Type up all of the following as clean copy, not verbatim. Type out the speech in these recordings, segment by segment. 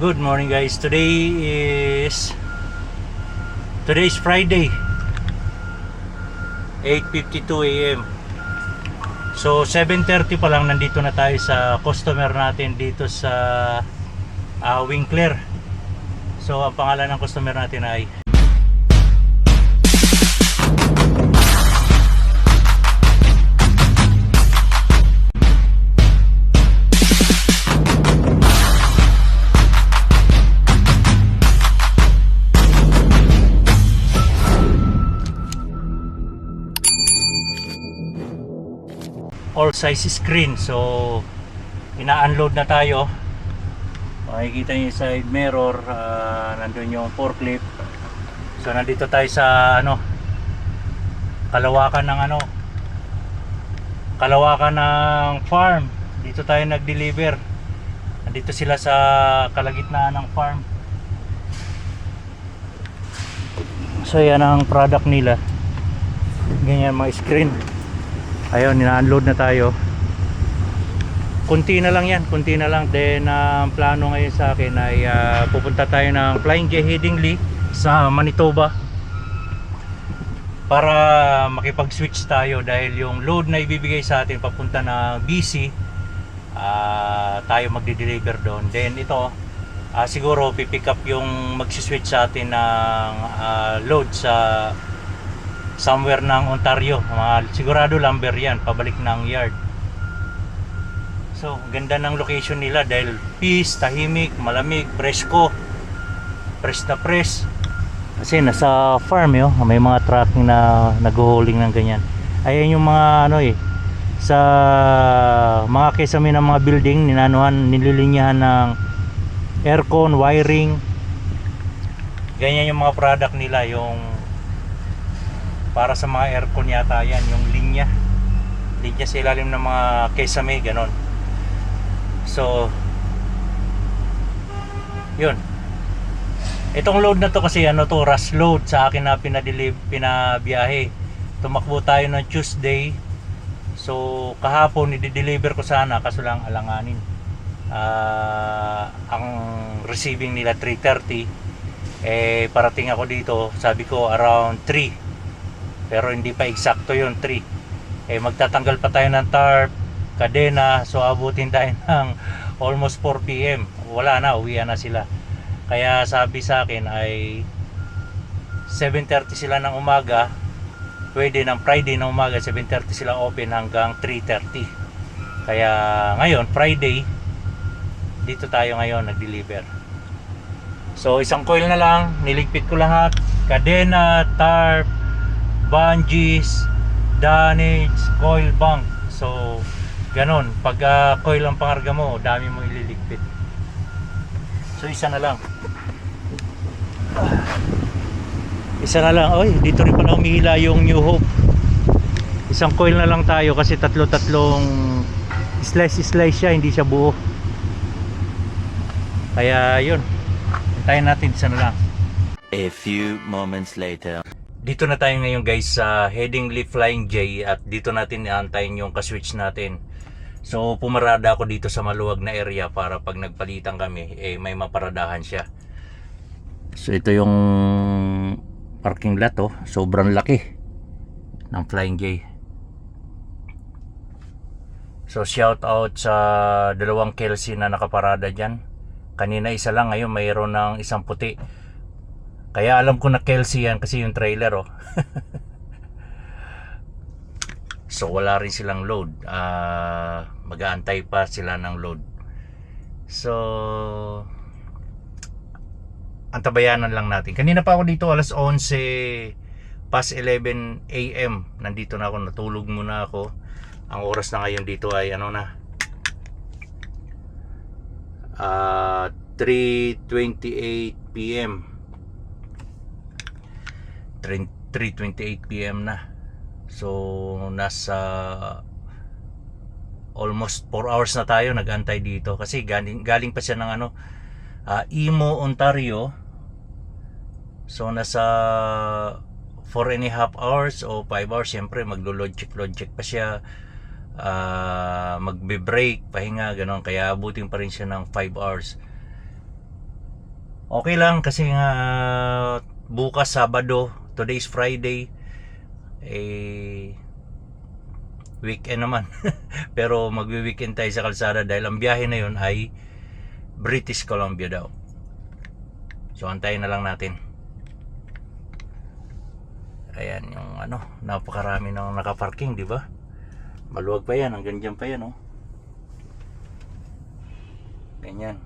Good morning guys. Today is Friday, 8:52 AM. So 7:30 pa lang nandito na tayo sa customer natin dito sa Winkler. So ang pangalan ng customer natin ay all size screen. So ina-unload na tayo. Makikita niyo yung side mirror, nandun yung forklift. So nandito tayo sa kalawakan ng farm. Dito tayo nag-deliver. Nandito sila sa kalagitnaan ng farm. So yan ang product nila. Ganyan mga screen. Ayun, ina-unload na tayo. Kunti na lang yan, kunti na lang. Then ang plano ngayon sa akin ay pupunta tayo ng Flying J Headingley sa Manitoba para makipag-switch tayo dahil yung load na ibibigay sa atin papunta na BC, tayo magdi-deliver doon. Then ito, siguro pipick up yung mag-switch sa atin ng load sa somewhere ng Ontario, sigurado lumber yan, pabalik ng yard. So ganda ng location nila dahil peace, tahimik, malamig, presko, press na press kasi nasa farm yun. May mga trucking na nag-hauling ng ganyan. Ayan yung mga sa mga kesame ng mga building, nililinyahan ng aircon, wiring, ganyan yung mga product nila. Yung para sa mga aircon yata yan, yung linya sa ilalim ng mga kesame, ganon. So yun, itong load na to kasi rush load sa akin na pinabiyahe. Tumakbo tayo ng Tuesday. So kahapon i-deliver ko sana, kaso lang alanganin. Ang receiving nila 3:30, parating ako dito, sabi ko around 3, pero hindi pa eksakto yun 3. Magtatanggal pa tayo ng tarp, kadena. So abutin tayo ng almost 4 PM. Wala na, uwian na sila. Kaya sabi sa akin ay 7:30 sila ng umaga. Pwede ng Friday ng umaga 7:30 sila open hanggang 3:30. Kaya ngayon Friday, dito tayo ngayon nag-deliver. So isang coil na lang, niligpit ko lahat, kadena, tarp, bungees, dunnage, coil bank. So ganon, pag coil ang pangarga mo, dami mo ililigpit. So isa na lang. Oy, dito rin pala umihila yung New Hope. Isang coil na lang tayo kasi tatlong slice siya, hindi siya buo. Kaya yun, hintayin natin, isa na lang. A few moments later. Dito na tayo ngayon guys sa Headingley Flying J, at dito natin aantayin yung kaswitch natin. So pumarada ako dito sa maluwag na area para pag nagpalitan kami may maparadahan siya. So ito yung parking lot, sobrang laki ng Flying J. So shout out sa dalawang Kelsey na nakaparada dyan. Kanina isa lang, ngayon mayroon ng isang puti. Kaya alam ko na Kelsey yan kasi yung trailer So wala rin silang load. Mag-aantay pa sila ng load. So antabayanan lang natin. Kanina pa ako dito, alas 11 past 11 AM. Nandito na ako, natulog muna ako. Ang oras na ngayon dito ay 3:28 PM. 3:28 PM na. So nasa almost 4 hours na tayo nag-antay dito kasi galing pa siya ng Imo, Ontario. So nasa 4.5 hours o 5 hours. Siyempre maglo-load check pa siya, magbe-break, pahinga, ganon. Kaya abutin pa rin siya ng 5 hours. Okay lang kasi nga bukas Sabado, today is Friday, weekend naman. Pero magwi-weekend tayo sa kalsada dahil ang biyahe na yun ay British Columbia daw. So antayin na lang natin. Ayan yung napakarami nang nakaparking, di ba? Maluwag pa yan, hanggang dyan pa yan, oh. Ganyan,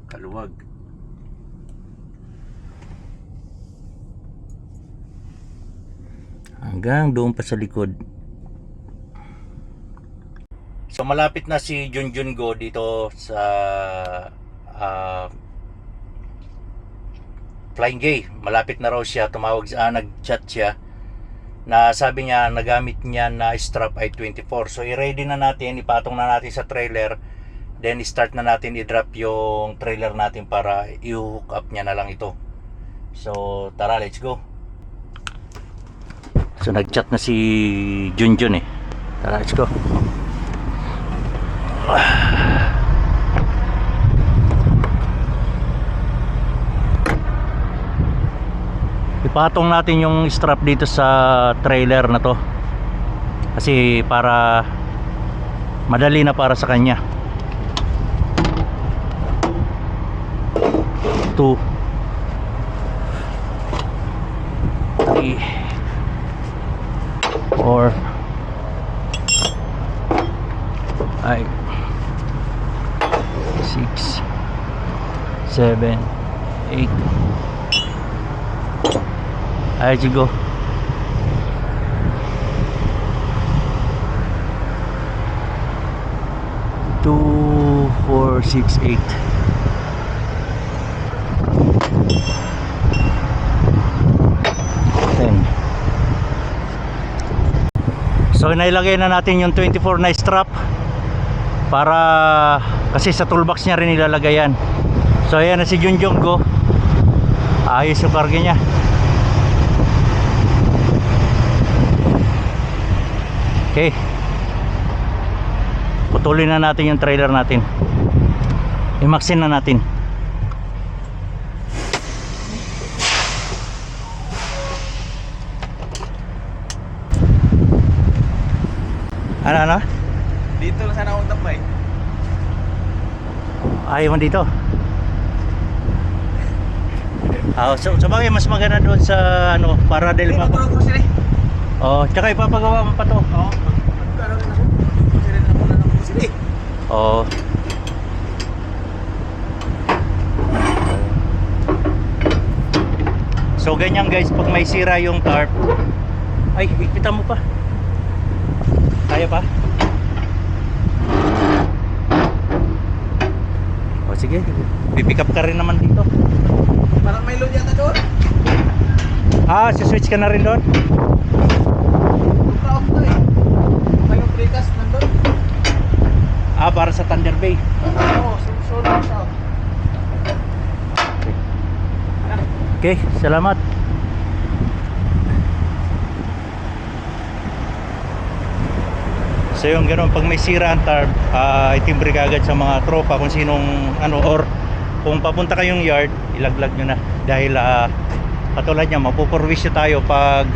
kaluwag. Hanggang doon pa sa likod. So malapit na si Junjun Go dito sa Flying J. Malapit na raw siya, nag-chat siya na sabi niya nagamit niya na strap i24. So i-ready na natin, ipatong na natin sa trailer. Then start na natin i-drop yung trailer natin para i-hook up niya na lang ito. So tara, let's go. So nag-chat na si Junjun eh. Tara, let's go. Ipatong natin yung strap dito sa trailer na to. Kasi para madali na para sa kanya. 2 3 4 5 6 7 8. Let's go. Two, 4, 6, 8. So nailagay na natin yung 24 na strap para kasi sa toolbox niya rin ilalagay yan. So ayan na si Junjun Go. Ayos yung karga niya. Okay. Putulin na natin yung trailer natin. I-maxin na natin. Ano? Dito lang sana akong tambay. Ayaw mo dito. So sabagay mas maganda doon sa para dahil Matulog ko sila. Oh, tsaka ipapagawa mo pa to. Oo. Magkano rin ako. Kasi rin ako na lang ko sila. Oh. So ganyan guys, pag may sira yung tarp, ay higpitan mo pa. Kaya pa? O sige, pipick up ka rin naman dito. Parang may load yata doon. Si-switch ka na rin doon? Off to eh. May yung precast nandun. Para sa Thunder Bay. Oo, susunod siya. Okay, salamat. So yung gano'n, pag may sira ang tarp, itimbre ka agad sa mga tropa kung sinong or kung papunta kayong yard, ilaglag nyo na dahil katulad niya, mapupurwisyo tayo pag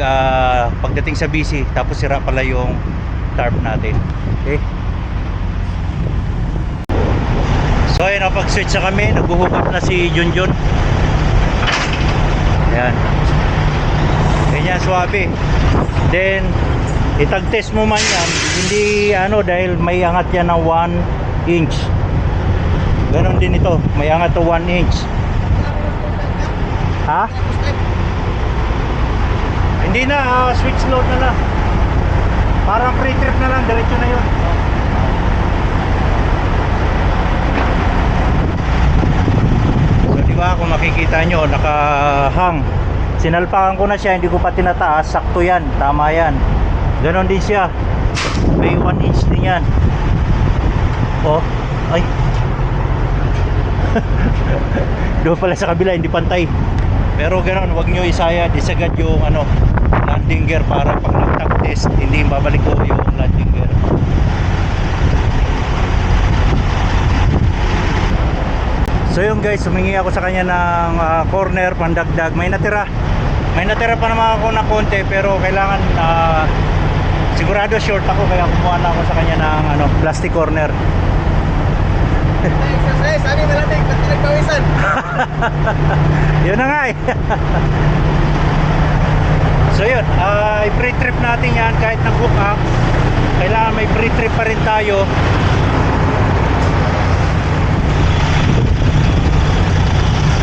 pagdating sa busy, tapos sira pala yung tarp natin. Okay, so ayun, pag switch na kami, nag-hook up na si Junjun. Ayan, ganyan, swabe. Then itag-test mo man yan, hindi dahil may angat yan ng 1 inch. Ganon din ito, may angat to 1 inch. Ha? Hindi na, switch load na lang. Parang pre-trip na lang, diretso na yun. So diba kung makikita nyo, nakahang. Sinalpakan ko na siya, hindi ko pa tinataas, sakto yan, tama yan. Ganon din siya. May 1 inch din yan. Oh, ay. Doon pala sa kabila, hindi pantay. Pero ganon, wag nyo isayad, isagad yung landing gear para pag nag-tag test, hindi babalik ko yung landing gear. So yun guys, humingi ako sa kanya ng corner pandagdag. May natira pa naman ako na konti, pero kailangan sigurado short ako, kaya kumuha na ako sa kanya ng plastic corner. Exercise, ano yung malamig? Ba't pinagpawisan? Yun na nga eh. So yun, i-free trip natin yan kahit nag-book up. Kailangan may free trip pa rin tayo.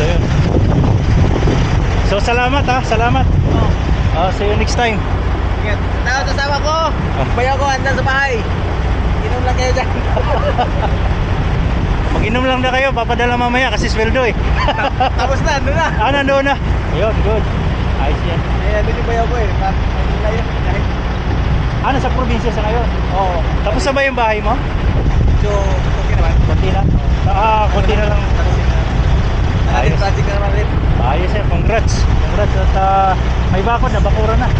So yun. So salamat salamat. See you next time. Ingat. Tawag sa sama ko. Bayaw ko, andan sa bahay. Inom lang kayo dyan. Mag-inom lang na kayo, papadala mamaya kasi sweldo eh. Tapos na, andun na. Nandoon na. Ayun, good. Ayos yan. Ay, andun yung bayaw ko eh. Manila yun. Nasa probinsya sa ngayon. Oo. Tapos na ba yung bahay mo? So, okay naman. Konti na? Konti na lang. Ayos. Project na naman rin. Ayos yan, congrats. Congrats at may bakod na, bakura na.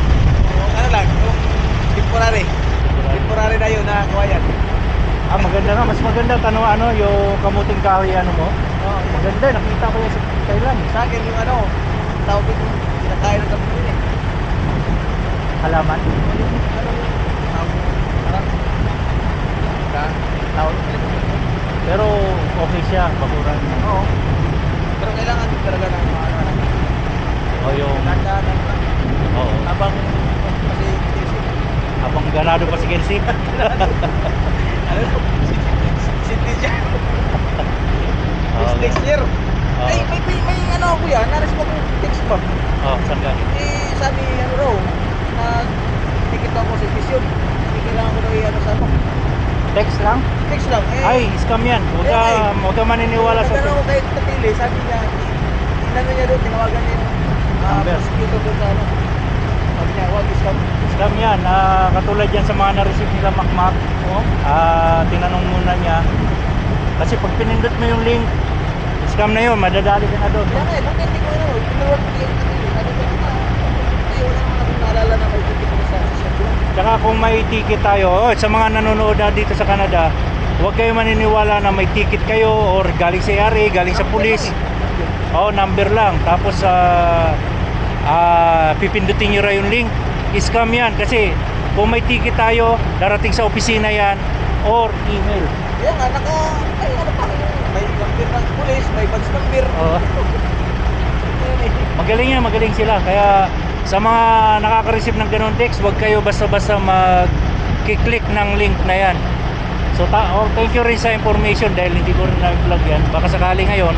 Ano lang, yung temporary. Temporary na yun, nakakuha yan. Maganda nga, mas maganda yung kamuting kahoy mo. Oo. Maganda, nakita ko yan sa Thailand. Sa akin yung tawag ko yung kinakain ng kapatid eh. Halaman. Tawag. Pero okay siya, bakura. Oo. Pero kailangan talaga ng mga Yung tandaan oo. habang kasi Habang ganado pa si Kelsey. City siya. Oo. Next year. Oo. Ay, may ako yan. Naris mo kung text ba? Saan ka? Sabi raw, na ticket ako sa vision. Hindi kailangan ko na sa Text lang? Text lang. Ay, scam yan. Huwag ka maniniwala sa Nagano ko kay Tatili, sabi niya, inano niya doon, tinawagan niya yung Number. prosecutor doon sa sabi niya, wag scam. Scam yan. Katulad yan sa mga na-receive nila Macmac. Oo. Tinanong muna niya. Kasi pag pinindot mo yung link, scam na yun, madadali ka na doon. Kaya nga, bakit hindi ko tinawag ko kay Tatili. Sabi ko, wala naman akong naalala na may ticket ko sa sasakyan. Tsaka kung may ticket tayo, sa mga nanonood na dito sa Canada, huwag kayo maniniwala na may ticket kayo or galing sa ARA, galing sa pulis. Number lang. Tapos pipindutin nyo ra yung link. Scam yan kasi kung may ticket tayo, darating sa opisina yan or email. Kaya nga, ay ano pa, may number ng pulis, may badge number. Magaling sila. Kaya sa mga nakaka-receive ng ganun text, huwag kayo basta-basta mag-click ng link na yan. So thank you rin sa information dahil hindi ko rin na-vlog yan. Baka sakali ngayon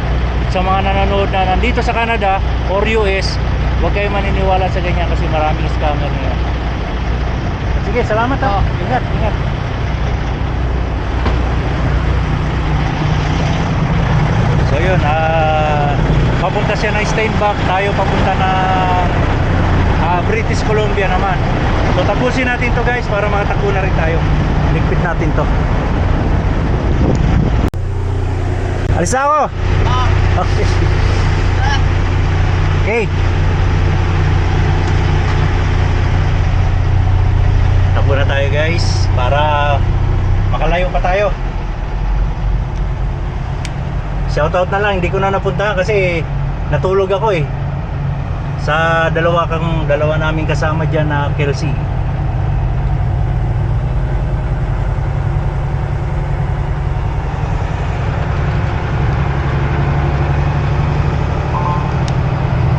sa mga nanonood na nandito sa Canada or US, huwag kayo maniniwala sa ganyan kasi maraming scammer ngayon. Sige, salamat ha. Ingat. So yun, papunta siya ng Steinbach, tayo papunta ng British Columbia naman. So tapusin natin to guys para makatakbo na rin tayo. Ligpit natin to. Alis na ako! Okay. Okay. Takbo na tayo guys para makalayo pa tayo. Shoutout na lang, hindi ko na napunta kasi natulog ako eh. Sa dalawa naming kasama dyan na Kelsey.